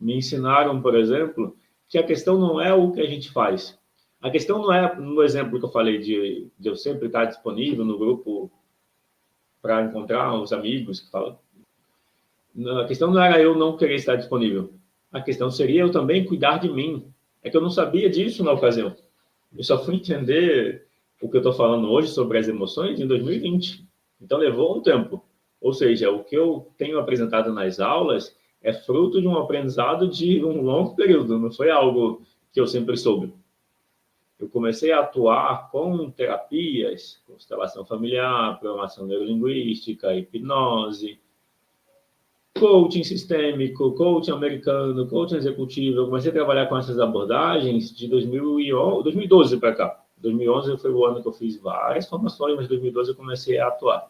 me ensinaram, por exemplo, que a questão não é o que a gente faz. A questão não é, no exemplo que eu falei, de eu sempre estar disponível no grupo para encontrar os amigos que falam. A questão não era eu não querer estar disponível. A questão seria eu também cuidar de mim. É que eu não sabia disso na ocasião. Eu só fui entender o que eu estou falando hoje sobre as emoções em 2020. Então, levou um tempo. Ou seja, o que eu tenho apresentado nas aulas é fruto de um aprendizado de um longo período. Não foi algo que eu sempre soube. Eu comecei a atuar com terapias, constelação familiar, programação neurolinguística, hipnose, coaching sistêmico, coaching americano, coaching executivo. Eu comecei a trabalhar com essas abordagens de 2012 para cá. 2011 foi o ano que eu fiz várias formações, mas em 2012 eu comecei a atuar.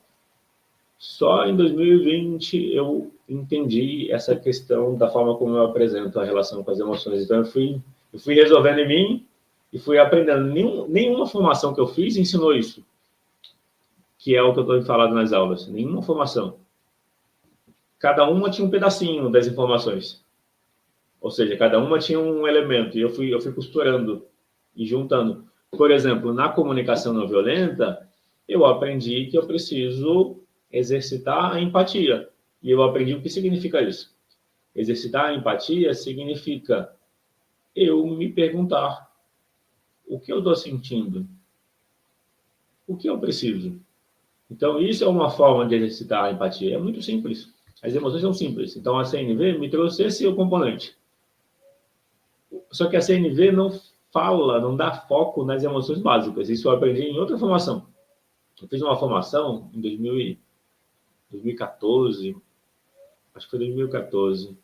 Só em 2020 eu entendi essa questão da forma como eu apresento a relação com as emoções. Então eu fui resolvendo em mim e fui aprendendo. Nenhuma formação que eu fiz ensinou isso, que é o que eu estou falando nas aulas. Nenhuma formação. Cada uma tinha um pedacinho das informações. Ou seja, cada uma tinha um elemento. E eu fui costurando e juntando. Por exemplo, na comunicação não violenta, eu aprendi que eu preciso exercitar a empatia. E eu aprendi o que significa isso. Exercitar a empatia significa eu me perguntar o que eu estou sentindo, o que eu preciso. Então, isso é uma forma de exercitar a empatia. É muito simples. As emoções são simples. Então, a CNV me trouxe esse componente. Só que a CNV não fala, não dá foco nas emoções básicas. Isso eu aprendi em outra formação. Eu fiz uma formação em 2014, acho que foi 2014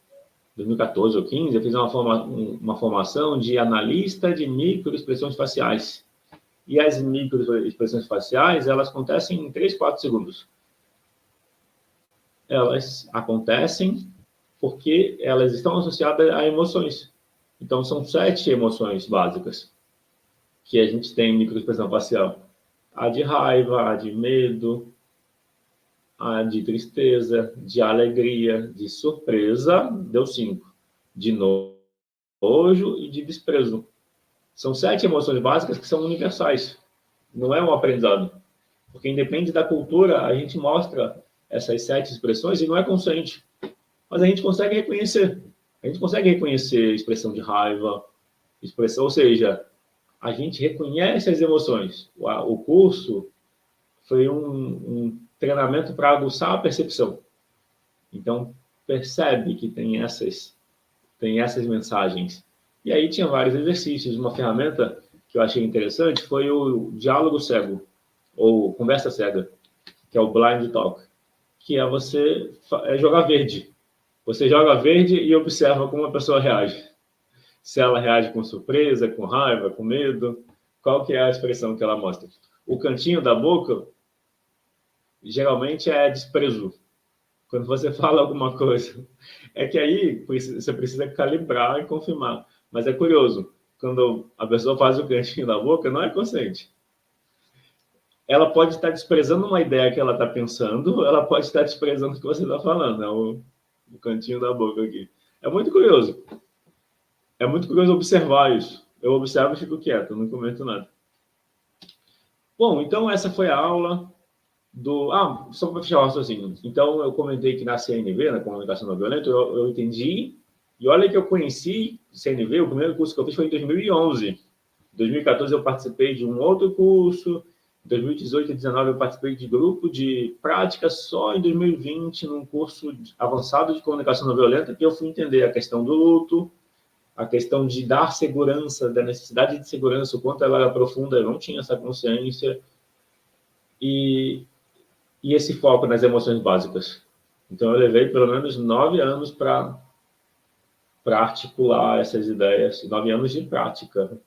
ou 2015, eu fiz uma formação de analista de microexpressões faciais. E as microexpressões faciais, elas acontecem em 3, 4 segundos. Elas acontecem porque elas estão associadas a emoções. Então, são 7 emoções básicas que a gente tem em microexpressão facial. A de raiva, a de medo, a de tristeza, de alegria, de surpresa, deu 5. De nojo e de desprezo. São 7 emoções básicas que são universais. Não é um aprendizado. Porque independe da cultura, a gente mostra essas 7 expressões e não é consciente. Mas a gente consegue reconhecer. A gente consegue reconhecer expressão de raiva, ou seja, a gente reconhece as emoções. O curso foi um treinamento para aguçar a percepção. Então, percebe que tem essas mensagens. E aí tinha vários exercícios. Uma ferramenta que eu achei interessante foi o diálogo cego, ou conversa cega, que é o blind talk, que é você jogar verde. Você joga verde e observa como a pessoa reage. Se ela reage com surpresa, com raiva, com medo, qual que é a expressão que ela mostra. O cantinho da boca, geralmente é desprezo. Quando você fala alguma coisa. É que aí você precisa calibrar e confirmar. Mas é curioso, quando a pessoa faz o cantinho da boca, não é consciente. Ela pode estar desprezando uma ideia que ela está pensando, ela pode estar desprezando o que você está falando. É o cantinho da boca aqui. É muito curioso. É muito curioso observar isso. Eu observo e fico quieto, não comento nada. Bom, então essa foi a aula só para fechar o raciocínio. Então, eu comentei que na CNV, na Comunicação Não Violenta, eu entendi, e olha que eu conheci CNV, o primeiro curso que eu fiz foi em 2011. Em 2014 eu participei de um outro curso, em 2018 e 2019 eu participei de grupo de prática, só em 2020, num curso avançado de Comunicação Não Violenta, que eu fui entender a questão do luto, a questão de dar segurança, da necessidade de segurança, o quanto ela era profunda, eu não tinha essa consciência, e esse foco nas emoções básicas. Então, eu levei pelo menos 9 anos para articular essas ideias, 9 anos de prática.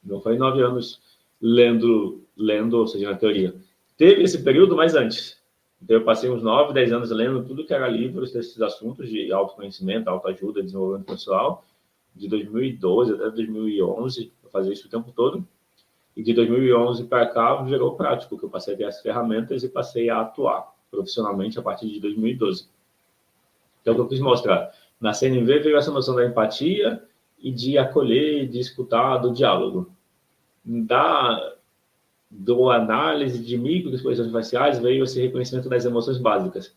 Não foi 9 anos lendo, ou seja, na teoria. Teve esse período, mas antes. Então, eu passei uns 9, 10 anos lendo tudo que era livros desses assuntos de autoconhecimento, autoajuda, desenvolvimento pessoal, de 2012 até 2011, eu fazia isso o tempo todo. E de 2011 para cá virou prático, que eu passei a ter as ferramentas e passei a atuar profissionalmente a partir de 2012. Então, o que eu quis mostrar? Na CNV veio essa noção da empatia e de acolher, de escutar, do diálogo. Do análise de microexpressões faciais veio esse reconhecimento das emoções básicas.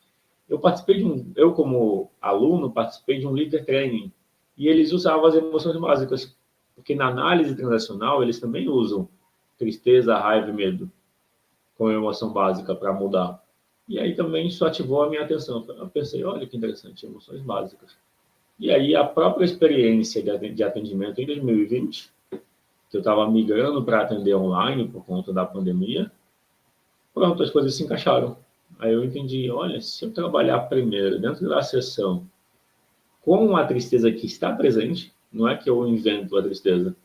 Eu como aluno, participei de um líder training e eles usavam as emoções básicas, porque na análise transacional eles também usam tristeza, raiva e medo como emoção básica para mudar. E aí também isso ativou a minha atenção. Eu pensei, olha que interessante, emoções básicas. E aí a própria experiência de atendimento em 2020, que eu estava migrando para atender online por conta da pandemia, pronto, as coisas se encaixaram. Aí eu entendi, olha, se eu trabalhar primeiro dentro da sessão com a tristeza que está presente, não é que eu invento a tristeza.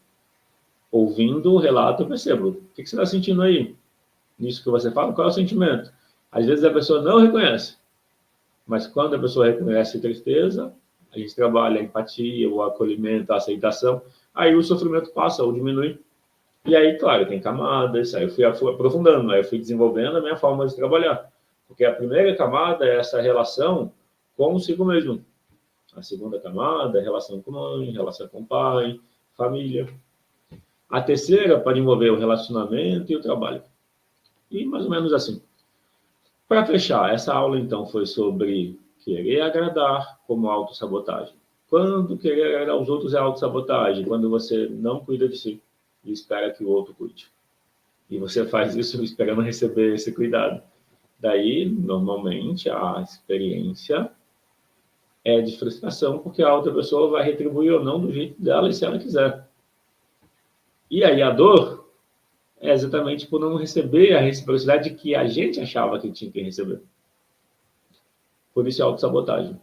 Ouvindo o relato, eu percebo, o que você está sentindo aí? Nisso que você fala, qual é o sentimento? Às vezes a pessoa não reconhece, mas quando a pessoa reconhece a tristeza, a gente trabalha a empatia, o acolhimento, a aceitação, aí o sofrimento passa ou diminui. E aí, claro, tem camadas, aí eu fui aprofundando, aí eu fui desenvolvendo a minha forma de trabalhar. Porque a primeira camada é essa relação consigo mesmo. A segunda camada é relação com mãe, relação com pai, família. A terceira pode envolver o relacionamento e o trabalho. E mais ou menos assim. Para fechar, essa aula então foi sobre querer agradar como autossabotagem. Quando querer agradar os outros é autossabotagem, quando você não cuida de si e espera que o outro cuide. E você faz isso esperando receber esse cuidado. Daí, normalmente, a experiência é de frustração, porque a outra pessoa vai retribuir ou não do jeito dela e se ela quiser. E aí a dor é exatamente por não receber a reciprocidade que a gente achava que tinha que receber. Por isso é autossabotagem.